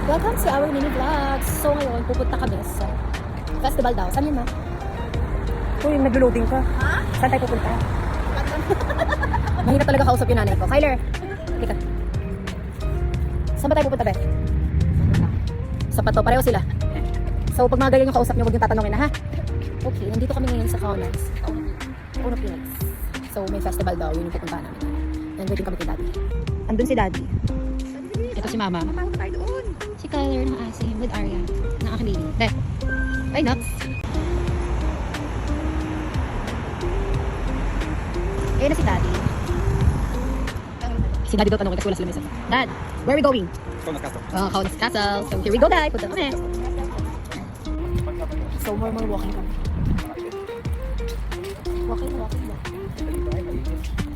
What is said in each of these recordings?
Welcome to our mini vlogs. So ngayon, pupunta kami sa festival daw. Saan yun, ma? Uy, nag-loading ka. Ha? Saan tayo pupunta? Mahirap talaga kausap yung nanay ko. Kyler, halika. Saan ba tayo pupunta, be? Sa Pato. Pareho sila. So, pag mga ganyan yung kausap nyo, huwag yung tatanungin na, ha? Okay, nandito kami ngayon sa Kaunas. Kaunas Phoenix. So, may festival daw. Yun yung pupuntahan namin. And waiting kami kay Daddy. Andun si Daddy. Ito si Mama. Si Kyler ng asim with Arya. Ng aking baby. Deh. Ay, nuts. Ayun na si Daddy. Si Daddy daw tanongin kasi wala sila mesa. Dad, where are we going? Kaunas Castle. Kaunas Castle. So here we go, Dad. Punta kami. So more walking kami. Walking.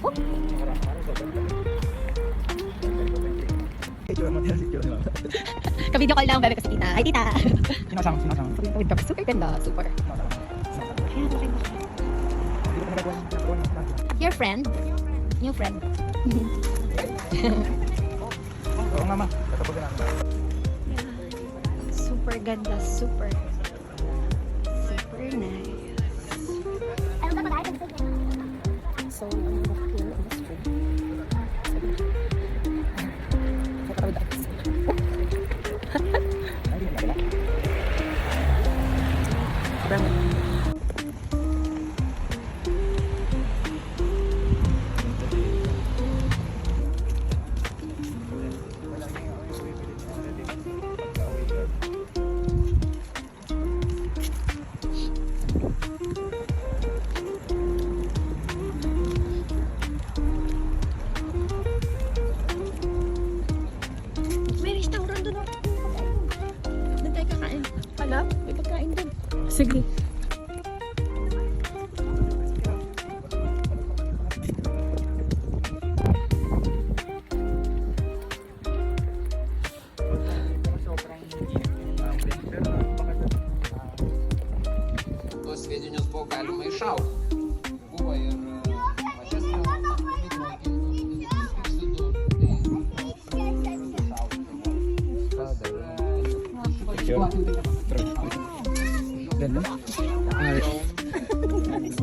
Oh. Ka-video call lang, bebe kasi tita. Hi, tita. Sinasang. Super ganda. Super. Your friend? New friend. Oo nga, ma. Katapusin namin. Super ganda. Super nice. So, I'm walking on the street. May pagkain doon. Sige. По сведению с Богальма и Шау. Buvo ir mažesnio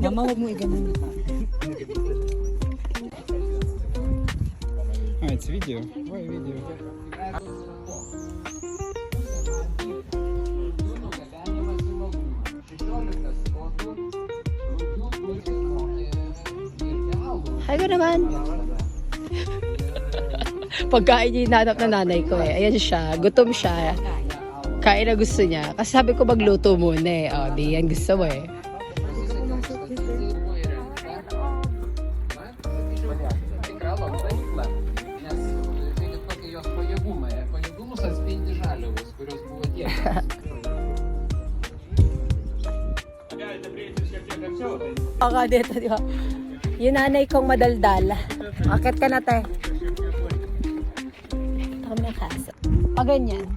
Mama, huwag mo i-ganon. It's video. Why video? Hi ko naman. Pagkain niya hinanap na nanay ko eh. Ayan siya. Gutom siya. Kain na gusto niya. Kasi sabi ko magluto muna eh. O, di yan gusto mo eh. Baka dito, di ba? Yung nanay kong madaldal. Akit ka na, te. Ito kami ng kaso. Ganyan.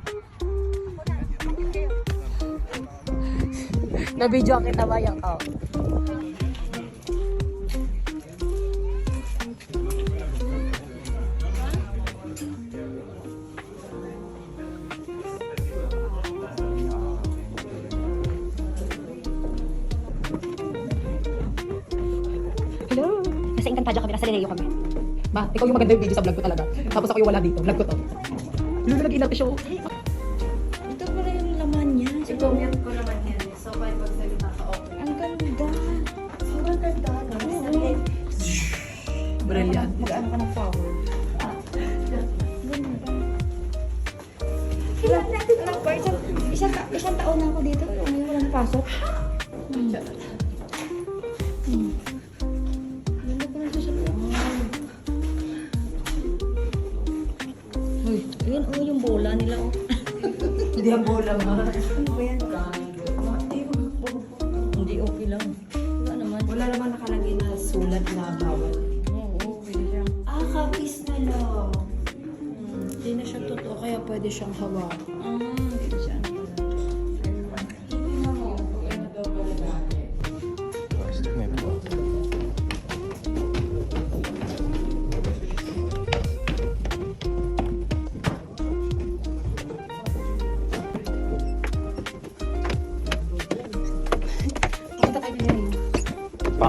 Na-video kita ba yung tao? Hello! Nasa Encantadia kami, nasa Leleo kami. Ma, ikaw yung maganda yung video sa vlog ko talaga. Tapos ako yung wala dito, vlog ko to. Hello, nag-inat show. Ito pala yung laman niya. Ito yan ko naman yan. So, pwede magsalita ka okay. Ang ganda. Sobrang ganda. Brilliant. Mag-ano ka ng power. Isang taon na ako dito. Ngayon walang pasok. Ganda pa na siya sa Uy, ayun yung bola nila. Hindi ang bola mo. Ano ba yan? Hindi, okay lang. Wala naman nakalagay na sulat na bawal. Oo, pwede siya. Kapis na lang. Hindi na siya totoo, kaya pwede siyang hawak. Pwede siya.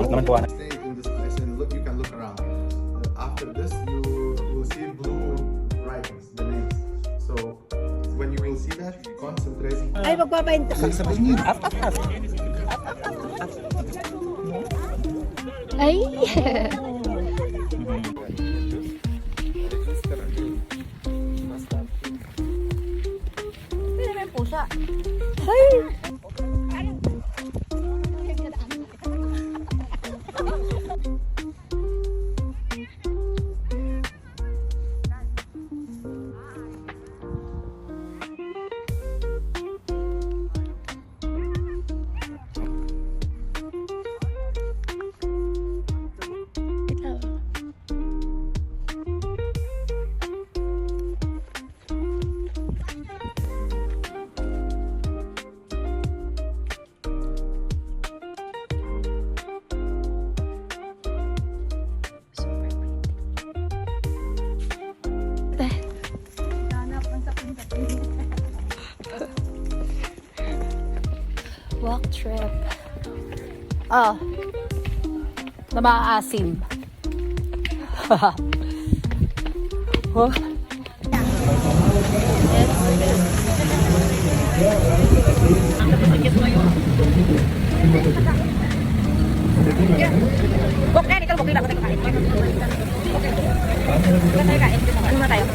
naman po. Stay in this place and look. You can look around. After this, you will see blue writings, the names. So when you will see that, concentrate. Ay, magpapainta. Ay! Pwede may pusa. Ay! Walk trip. Oh. Na maaasim. Oh. Bok na, ikaw bok nila ako tayo kain. Okay. Tayo kain. Ano na tayo?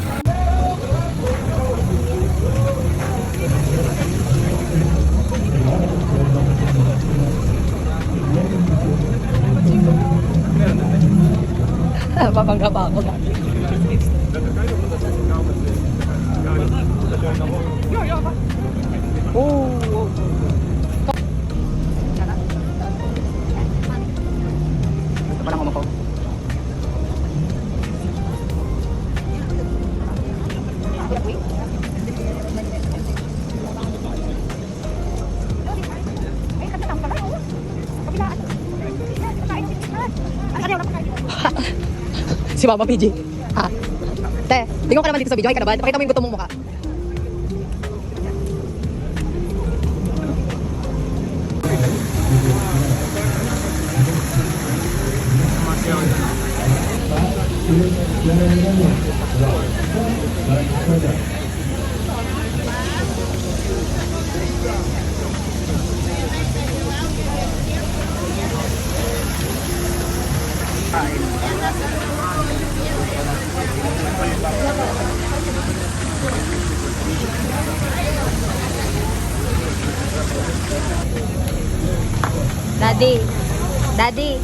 Mabangga pa ako. Oh. Ito pa lang ako. Si Mama PG. Ha? Te, tingnan ka naman dito sa video. Ay ka na ba? Pakita mo yung gusto mong mukha. Daddy. Daddy.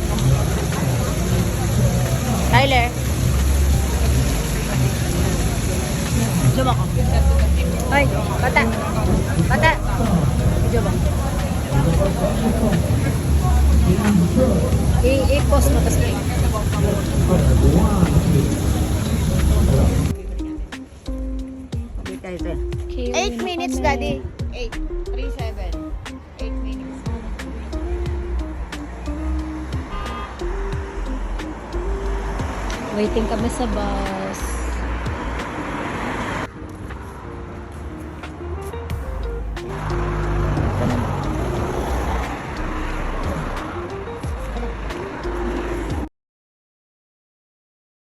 Tyler. Diyan ako. Hoy, bata. Bata. Diyan ako. I-post mo tas kayo. Okay, guys. 8 minutes, Daddy. 8. 3-7. 8 minutes. Waiting kami sa bus.